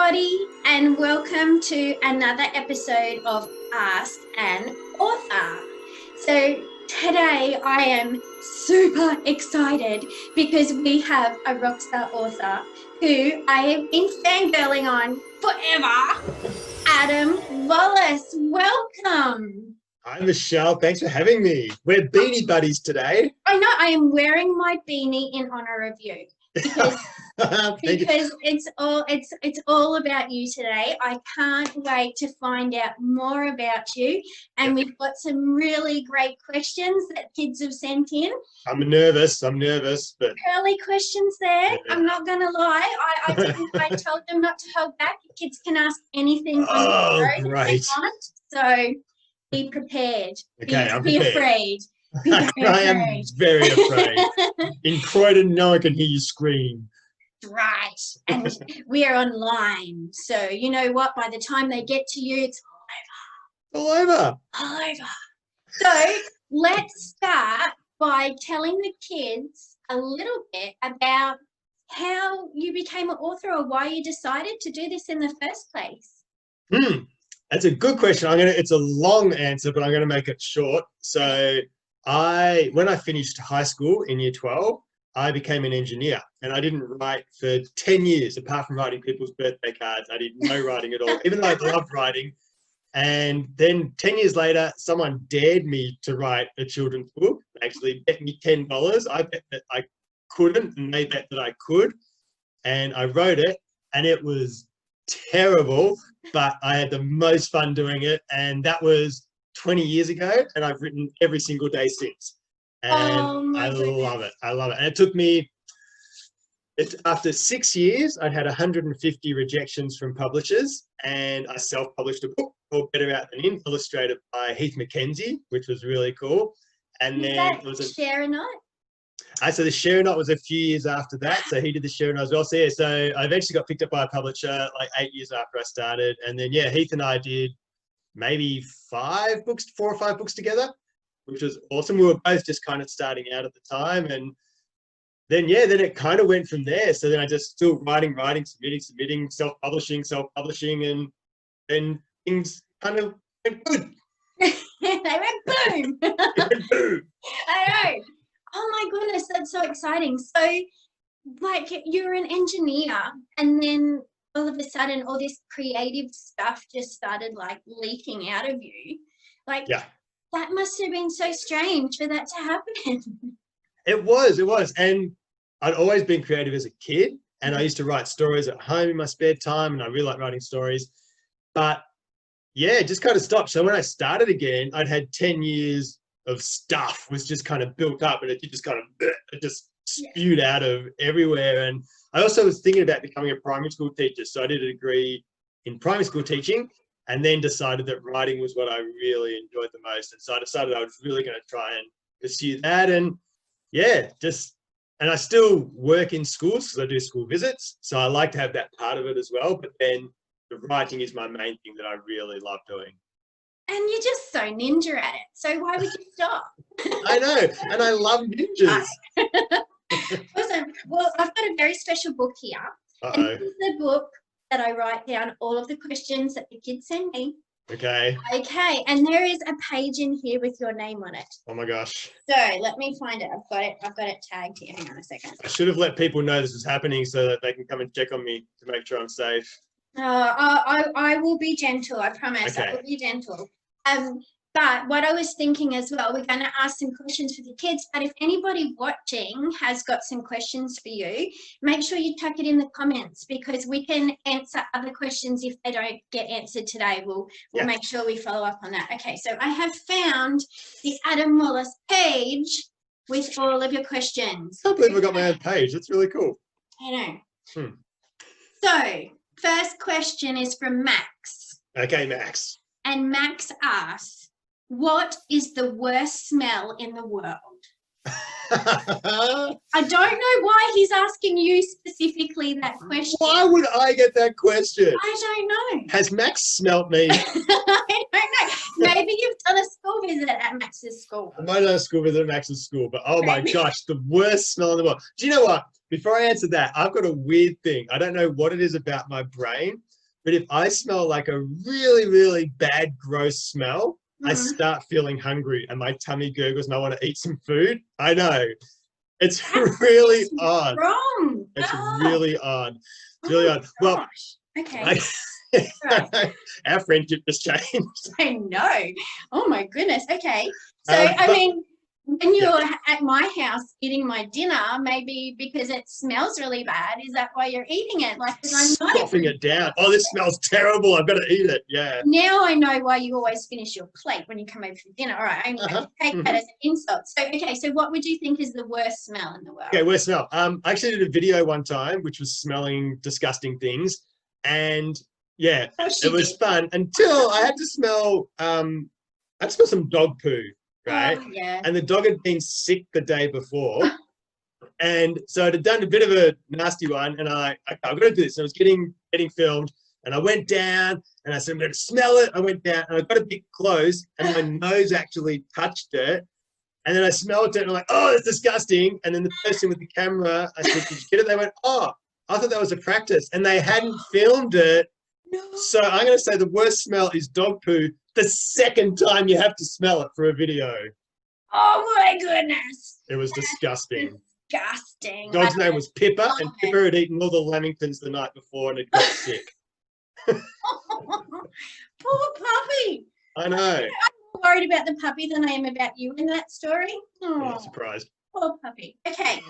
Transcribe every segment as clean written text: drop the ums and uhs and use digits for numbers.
everybody, and welcome to another episode of Ask an Author. So today I am super excited because we have a rockstar author who I have been fangirling on forever, Adam Wallace. Welcome. Hi, Michelle. Thanks for having me. We're beanie buddies today. I know I am wearing my beanie in honor of you. Because it's all about you today. I can't wait to find out more about you, and we've got some really great questions that kids have sent in. I'm nervous, but Curly questions there. I'm not gonna lie. I told them not to hold back. Kids can ask anything on the road if they great. want. So be prepared. Okay, I'm be prepared. afraid. Be very I am afraid. very afraid. In Croydon, no one can hear you scream. Right, and we are online, so you know what, by the time they get to you, it's All over. all over. So let's start by telling the kids a little bit about how you became an author or why you decided to do this in the first place. That's a good question. It's a long answer, but I'm gonna make it short. So when I finished high school in year 12, I became an engineer, and I didn't write for 10 years, apart from writing people's birthday cards. I did no writing at all, even though I loved writing. And then 10 years later, someone dared me to write a children's book. They actually bet me $10. I bet that I couldn't, and they bet that I could. And I wrote it, and it was terrible, but I had the most fun doing it. And that was 20 years ago, and I've written every single day since. And I love it. I love it. And it took me, after 6 years, I'd had 150 rejections from publishers, and I self-published a book called Better Out Than In, illustrated by Heath Mackenzie, which was really cool. And then it was Share or Not? So the Share or Not was a few years after that. So he did the Share or Not as well. So yeah, so I eventually got picked up by a publisher like 8 years after I started. And then, yeah, Heath and I did maybe 4 or 5 books together, which was awesome. We were both just kind of starting out at the time. And then it kind of went from there. So then I just still writing, submitting, self-publishing, and then things kind of went good. They went boom. Boom. I know. Oh my goodness, that's so exciting. So, like, you're an engineer, and then all of a sudden, all this creative stuff just started like leaking out of you. Like, yeah. That must have been so strange for that to happen. It was. And I'd always been creative as a kid, and I used to write stories at home in my spare time, and I really like writing stories. But yeah, it just kind of stopped. So when I started again, I'd had 10 years of stuff was just kind of built up, and it just spewed out of everywhere. And I also was thinking about becoming a primary school teacher. So I did a degree in primary school teaching, and then decided that writing was what I really enjoyed the most. And so I decided I was really going to try and pursue that. And yeah, and I still work in schools because I do school visits. So I like to have that part of it as well. But then the writing is my main thing that I really love doing. And you're just so ninja at it. So why would you stop? I know. And I love ninjas. Awesome. Well, I've got a very special book here. Uh-oh. And this is the book that I write down all of the questions that the kids send me. Okay. And there is a page in here with your name on it. Oh my gosh. So let me find it. I've got it tagged here. Hang on a second. I should have let people know this was happening so that they can come and check on me to make sure I'm safe. I will be gentle. I promise. Okay. I will be gentle. But what I was thinking as well, we're going to ask some questions for the kids, but if anybody watching has got some questions for you, make sure you tuck it in the comments, because we can answer other questions if they don't get answered today. We'll make sure we follow up on that. Okay, so I have found the Adam Wallace page with all of your questions. I can't believe I got my own page. That's really cool. I know. So, first question is from Max. Okay, Max. And Max asks, what is the worst smell in the world? I don't know why he's asking you specifically that question. Why would I get that question? I don't know. Has Max smelt me? I don't know. Maybe you've done a school visit at Max's school. I might have done a school visit at Max's school, but oh my gosh, the worst smell in the world. Do you know what? Before I answer that, I've got a weird thing. I don't know what it is about my brain, But if I smell like a really, really bad, gross smell, I start feeling hungry and my tummy gurgles and I want to eat some food. I know. It's really odd. Wrong. It's really odd. It's really odd. Well, okay. Our friendship just changed. I know. Oh my goodness. Okay. So I mean, when you're at my house eating my dinner, maybe because it smells really bad, is that why you're eating it? Like, I'm not Stuffing it down. Oh, this smells terrible. I've got to eat it. Yeah. Now I know why you always finish your plate when you come over for dinner. All right, I'm going to take that as an insult. So, okay, so what would you think is the worst smell in the world? Okay, worst smell. I actually did a video one time, which was smelling disgusting things, and yeah, it was fun until I had to smell. Some dog poo. Right. Oh, yeah. And the dog had been sick the day before. And so I'd done a bit of a nasty one. And I'm going to do this. And I was getting filmed. And I went down and I said, I'm going to smell it. I went down and I got a bit close and my nose actually touched it. And then I smelled it and I'm like, oh, it's disgusting. And then the person with the camera, I said, did you get it? They went, oh, I thought that was a practice. And they hadn't filmed it. No. So I'm going to say the worst smell is dog poo. The second time you have to smell it for a video. Oh my goodness. It was disgusting. Disgusting. Dog's name was Pippa, and Pippa had eaten all the lamingtons the night before and it got sick. Poor puppy. I know. I'm more worried about the puppy than I am about you in that story. Oh, I'm not surprised. Poor puppy. Okay.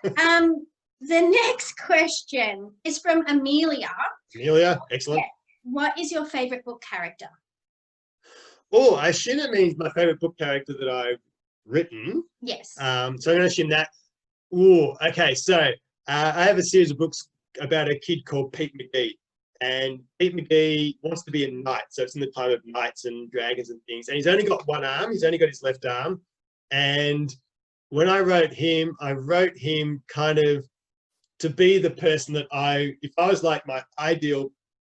The next question is from Amelia. Amelia, excellent. Yeah. What is your favorite book character? Oh, I assume it means my favorite book character that I've written. Yes. So I'm going to assume that. Oh, okay. So I have a series of books about a kid called Pete McGee. And Pete McGee wants to be a knight. So it's in the time of knights and dragons and things. And he's only got one arm. He's only got his left arm. And when I wrote him kind of to be the person that if I was like my ideal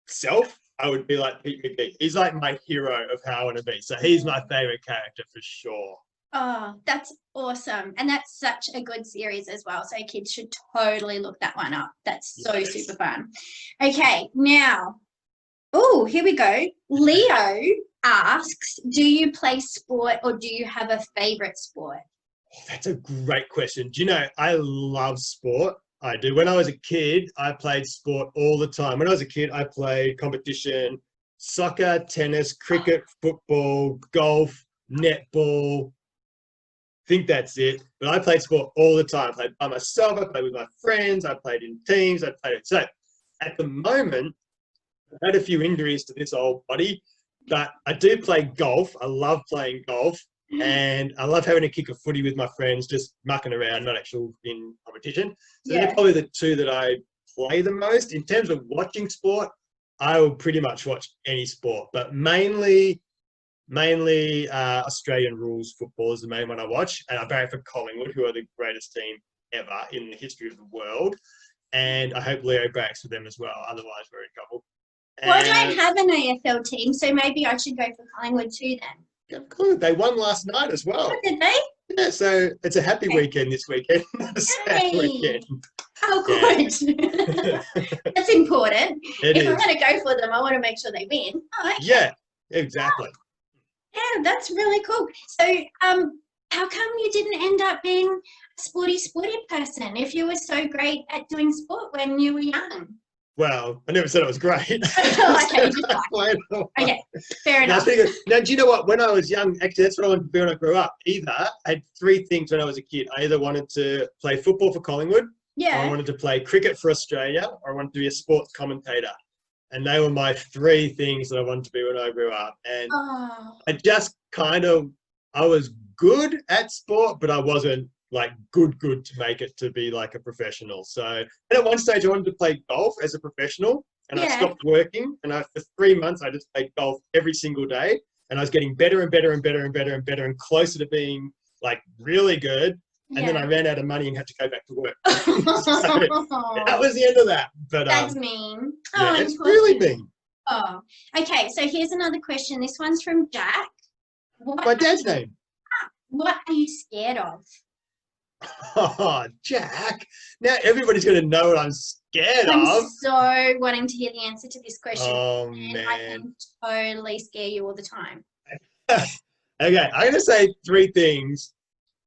self, I would be like Pete McGee. He's like my hero of how I want to be. So he's my favorite character for sure. Oh, that's awesome. And that's such a good series as well. So kids should totally look that one up. That's so super fun. Okay, now, here we go. Leo asks, do you play sport or do you have a favorite sport? That's a great question. Do you know, I love sport. I do. When I was a kid, I played sport all the time. When I was a kid, I played competition, soccer, tennis, cricket, football, golf, netball. I think that's it. But I played sport all the time. I played by myself. I played with my friends. I played in teams. I played it. So at the moment, I've had a few injuries to this old body, but I do play golf. I love playing golf. And I love having a kick of footy with my friends, just mucking around, not actually in competition. So they're probably the two that I play the most. In terms of watching sport, I will pretty much watch any sport, but mainly Australian rules football is the main one I watch. And I barrack for Collingwood, who are the greatest team ever in the history of the world. And I hope Leo barracks for them as well. Otherwise, we're in trouble. Well, I don't have an AFL team, so maybe I should go for Collingwood too then. Good. They won last night as well. Oh, did they? Yeah, so it's a happy weekend this weekend. Not a sad weekend. Oh, good. Yeah. That's important. It if is. I'm going to go for them, I want to make sure they win. Oh, okay. Yeah, exactly. Yeah, that's really cool. So, how come you didn't end up being a sporty person if you were so great at doing sport when you were young? Well, I never said it was great. Okay, okay, fair enough. Now, do you know what? When I was young, actually, that's what I wanted to be when I grew up. I had three things when I was a kid. I either wanted to play football for Collingwood, or I wanted to play cricket for Australia, or I wanted to be a sports commentator. And they were my three things that I wanted to be when I grew up. And I just I was good at sport, but I wasn't like good to make it to be like a professional. So, and at one stage I wanted to play golf as a professional, and I stopped working, and for 3 months I just played golf every single day, and I was getting better and better and better and better and better and closer to being like really good. And then I ran out of money and had to go back to work. So that was the end of that. But that's mean. Yeah, it's really mean. Oh, okay. So here's another question. This one's from Jack. My dad's name. What are you scared of? Oh, Jack. Now everybody's going to know what I'm scared I'm of. so wanting to hear the answer to this question. Oh, And I man. can totally scare you all the time. Okay, I'm going to say 3 things.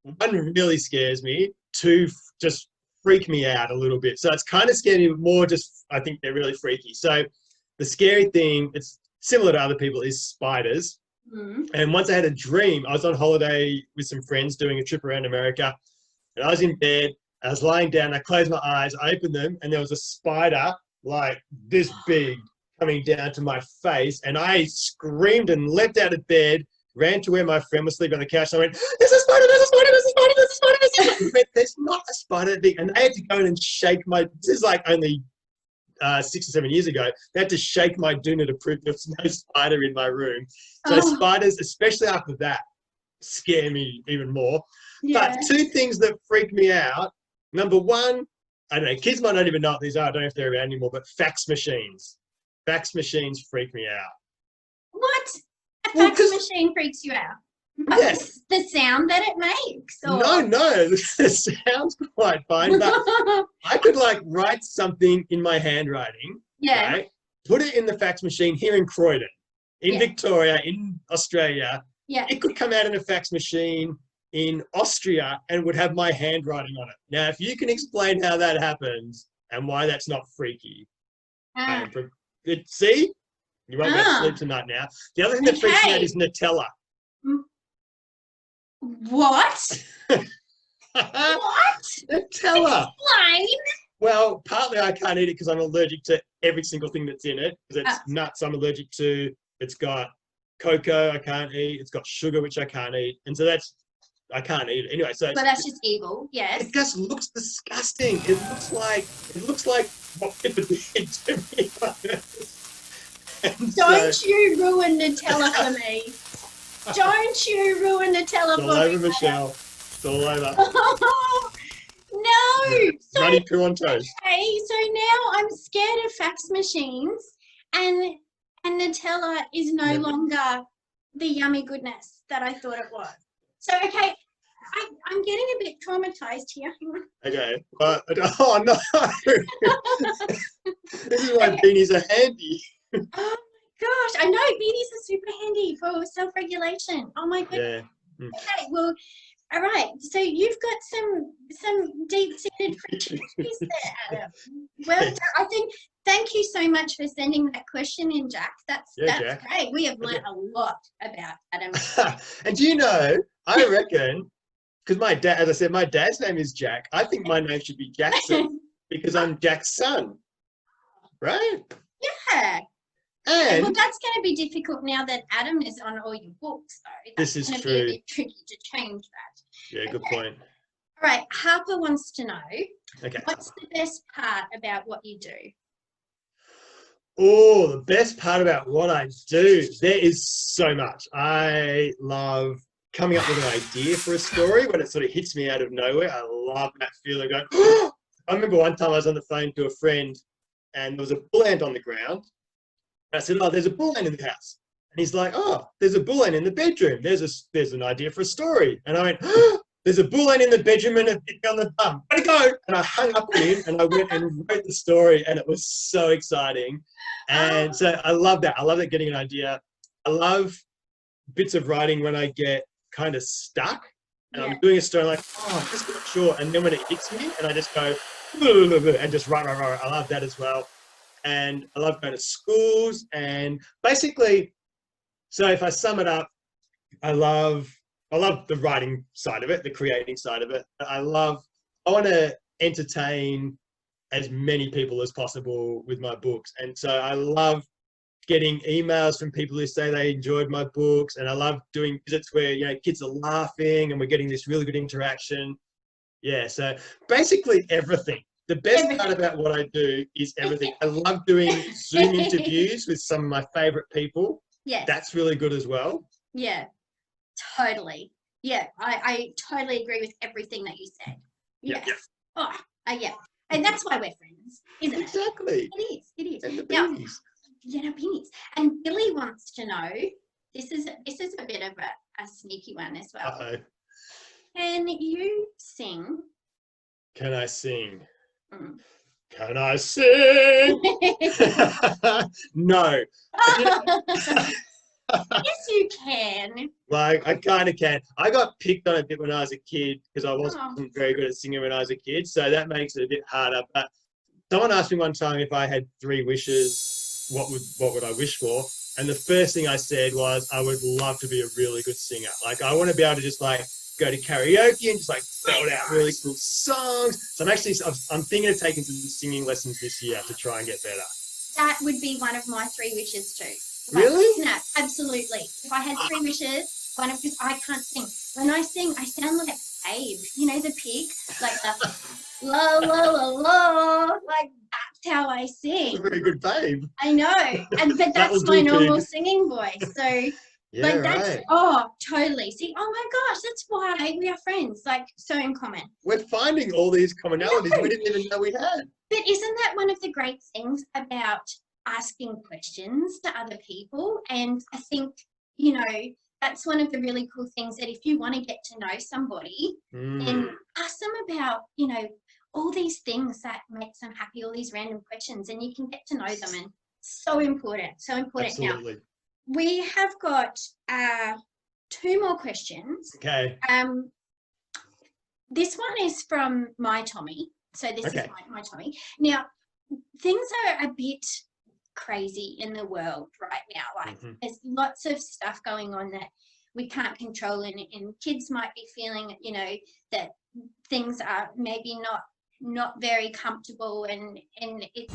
1 really scares me. 2 just freak me out a little bit. So it's kind of scary, but more just, I think they're really freaky. So the scary thing, it's similar to other people, is spiders. Mm. And once I had a dream, I was on holiday with some friends doing a trip around America. And I was in bed, I was lying down, I closed my eyes, I opened them, and there was a spider like this big coming down to my face. And I screamed and leapt out of bed, ran to where my friend was sleeping on the couch. And I went, there's a spider, there's a spider, there's a spider, there's a spider, there's a spider. But there's not a spider. And they had to go in and shake my, this is like only 6 or 7 years ago, they had to shake my doona to prove there's no spider in my room. So spiders, especially after that, scare me even more. Yeah. But 2 things that freak me out. Number 1, I don't know, kids might not even know what these are. I don't know if they're around anymore, but fax machines. Fax machines freak me out. What? A Well, fax machine freaks you out? Yeah. The sound that it makes? Or... No, it sounds quite fine, but I could like write something in my handwriting, yeah. right? Put it in the fax machine here in Croydon, in Victoria, in Australia. Yeah. It could come out in a fax machine in Austria and would have my handwriting on it. Now, if you can explain how that happens and why that's not freaky, see? You won't go to sleep tonight now. The other thing that freaks me out is Nutella. What? What? Nutella. Explain. Well, partly I can't eat it because I'm allergic to every single thing that's in it. Because it's nuts I'm allergic to. It's got cocoa I can't eat. It's got sugar, which I can't eat. And so I can't eat it. Anyway, so but that's just evil, yes. It just looks disgusting. It looks like what people did to me. Don't you ruin Nutella for me. Don't you ruin Nutella for me. It's all over, Michelle. It's all over. No. So, Nutty poo on toast. Okay, so now I'm scared of fax machines and Nutella is no longer the yummy goodness that I thought it was. So, okay, I'm getting a bit traumatized here. Okay. Oh, no. This is why beanies are handy. Oh, my gosh. I know beanies are super handy for self-regulation. Oh, my goodness. Yeah. Okay, well, all right. So you've got some deep-seated friendships there, Adam. Well, I think thank you so much for sending that question in, Jack. That's Jack. Great. We have learned a lot about Adam. And do you know, I reckon, because my dad, as I said, my dad's name is Jack. I think my name should be Jackson because I'm Jack's son. Right? Yeah. And well, that's going to be difficult now that Adam is on all your books, though. This is true. Be a bit tricky to change that. Yeah, good point. All right, Harper wants to know, what's the best part about what you do? Oh, the best part about what I do, there is so much. I love coming up with an idea for a story when it sort of hits me out of nowhere. I love that feeling of going, I remember one time I was on the phone to a friend and there was a bull ant on the ground. I said, oh, there's a bull ant in the house. And he's like, oh, there's a bull ant in the bedroom. There's an idea for a story. And I went, oh, there's a bull ant in the bedroom and a bit on the bum. Gotta go. And I hung up on him and I went and wrote the story and it was so exciting. And so I love that. I love that, getting an idea. I love bits of writing when I get kind of stuck and I'm doing a story like, oh, I'm just not sure. And then when it hits me and I just go, and just write. I love that as well. And I love going to schools and basically, so if I sum it up, I love the writing side of it, the creating side of it. I want to entertain as many people as possible with my books. And so I love getting emails from people who say they enjoyed my books. And I love doing visits where, you know, kids are laughing and we're getting this really good interaction. Yeah, so basically everything. The best part about what I do is everything. I love doing Zoom interviews with some of my favorite people. Yes. That's really good as well. Yeah, totally. Yeah, I totally agree with everything that you said. Yes. Yep. Oh, yeah. And that's why we're friends, isn't it? Exactly. It is. And the beanies. Yeah, beanies. And Billy wants to know, this is a bit of a sneaky one as well. Uh-oh. Can you sing? Can I sing? Mm. Can I sing? No. Yes, you can. Like, I kind of can. I got picked on a bit when I was a kid because I wasn't Oh. very good at singing when I was a kid. So that makes it a bit harder. But someone asked me one time if I had 3 wishes, what would I wish for? And the first thing I said was, I would love to be a really good singer. Like, I want to be able to just like go to karaoke and just like belt out really cool songs. So I'm thinking of taking some singing lessons this year to try and get better. That would be one of my 3 wishes too. Really? No, absolutely. If I had 3 wishes, one of because I can't sing. When I sing, I sound like Babe. You know the pig, like the la la la la. Like that's how I sing. A very good Babe. I know, but that's my normal singing voice. So yeah, like that's right. totally. See, oh my gosh, that's why we are friends. Like so in common. We're finding all these commonalities we didn't even know we had. But isn't that one of the great things about asking questions to other people? And I think, you know, that's one of the really cool things that if you want to get to know somebody, then ask them about, you know, all these things that makes them happy, all these random questions, and you can get to know them. And so important, so important. Absolutely. Now, we have got 2 more questions. Okay. This one is from my Tommy. So this is my Tommy. Now, things are a bit crazy in the world right now. Like there's lots of stuff going on that we can't control, and kids might be feeling, you know, that things are maybe not very comfortable, and it's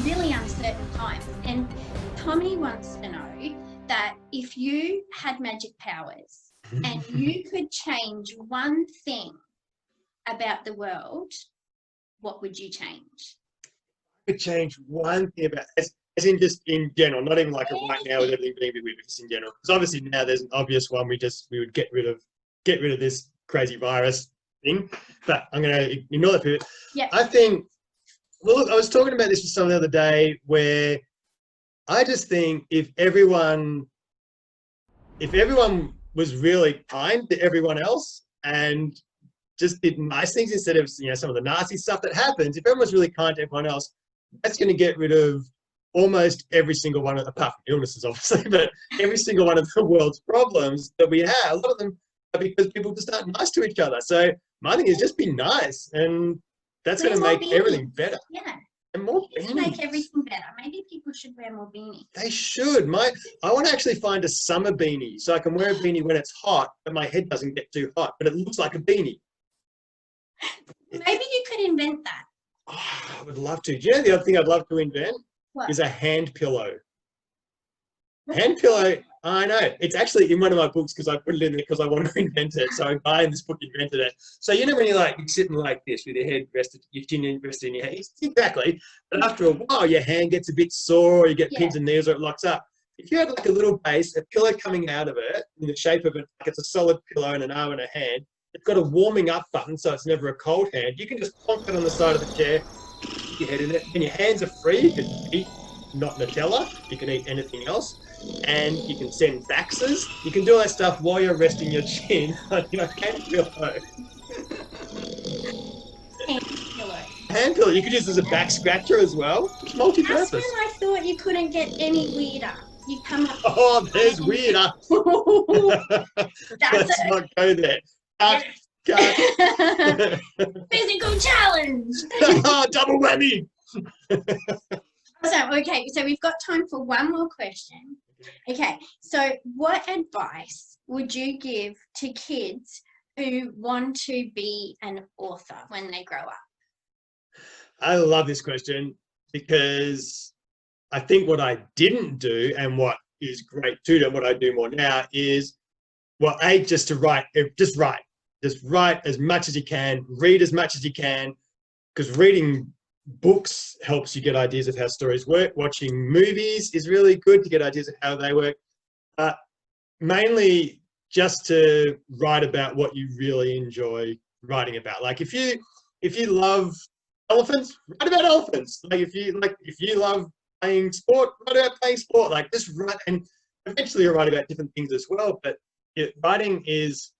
really uncertain times. And Tommy wants to know that if you had magic powers and you could change one thing about the world, what would you change? I could change one thing about, as in just in general, not even like right now with everything being a bit weird, just in general. Because obviously now there's an obvious one. We would get rid of this crazy virus thing. But I'm going to ignore that bit. Yeah. I think. Well, look, I was talking about this with someone the other day, where I just think if everyone was really kind to everyone else and just did nice things instead of, you know, some of the nasty stuff that happens. If everyone was really kind to everyone else, that's going to get rid of almost every single one of, apart from illnesses, obviously, but every single one of the world's problems that we have. A lot of them are because people just aren't nice to each other. So my thing is just be nice, and that's going to make everything better. Yeah. And more beanies. Make everything better. Maybe people should wear more beanies. They should. I want to actually find a summer beanie so I can wear a beanie when it's hot, but my head doesn't get too hot, but it looks like a beanie. Maybe you could invent that. Oh, I would love to. Do you know the other thing I'd love to invent? What? Is a hand pillow. Hand pillow, I know. It's actually in one of my books because I put it in there because I want to invent it. So a guy in this book invented it. So you know when you're sitting like this with your head rested, your chin rested in your head? Exactly. But after a while, your hand gets a bit sore, or you get pins and needles, or it locks up. If you had like a little base, a pillow coming out of it, in the shape of it, like it's a solid pillow and an arm and a hand, it's got a warming up button, so it's never a cold hand. You can just plonk it on the side of the chair, put your head in it, and your hands are free. You can eat not Nutella, you can eat anything else, and you can send faxes. You can do all that stuff while you're resting your chin on your hand pillow. Hand pillow. You could use it as a back scratcher as well. It's multi-purpose. That's when I thought you couldn't get any weirder. You come up. Oh, there's weirder. Let's not go there. Cut. Physical challenge. Double whammy. So we've got time for one more question. Okay, so what advice would you give to kids who want to be an author when they grow up? I love this question because I think what I didn't do and what is great too, and what I do more now is, well, just write as much as you can, read as much as you can, because reading books helps you get ideas of how stories work. Watching movies is really good to get ideas of how they work. Mainly just to write about what you really enjoy writing about. Like if you love elephants, write about elephants. Like if you love playing sport, write about playing sport. Like just write, and eventually you'll write about different things as well. But writing is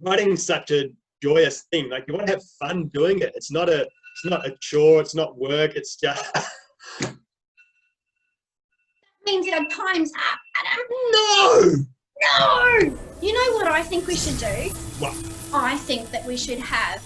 writing's such a joyous thing. Like you want to have fun doing it. It's not a chore. It's not work. It's just. Means our time's up, Adam. No. No. You know what I think we should do? What? I think that we should have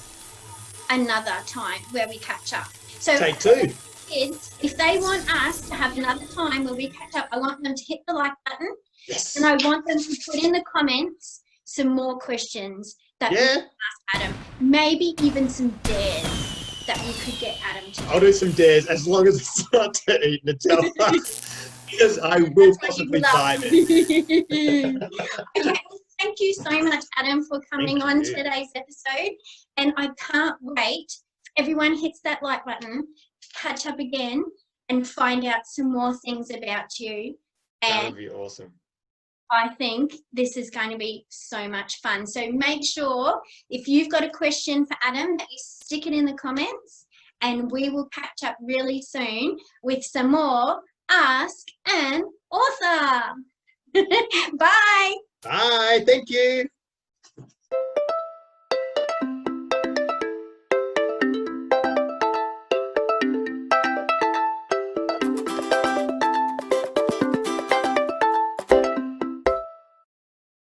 another time where we catch up. So Take two. Kids, if they want us to have another time where we catch up, I want them to hit the like button. Yes. And I want them to put in the comments some more questions that we can ask Adam. Maybe even some dares that we could get Adam to do. I'll do some dares as long as it's not to eat Nutella. Because I will possibly buy it. Okay, thank you so much, Adam, for coming on today's episode. And I can't wait. Everyone hits that like button, catch up again, and find out some more things about you. And That would be awesome. I think this is going to be so much fun. So make sure if you've got a question for Adam that you stick it in the comments, and we will catch up really soon with some more Ask an Author. Bye. Bye. Thank you.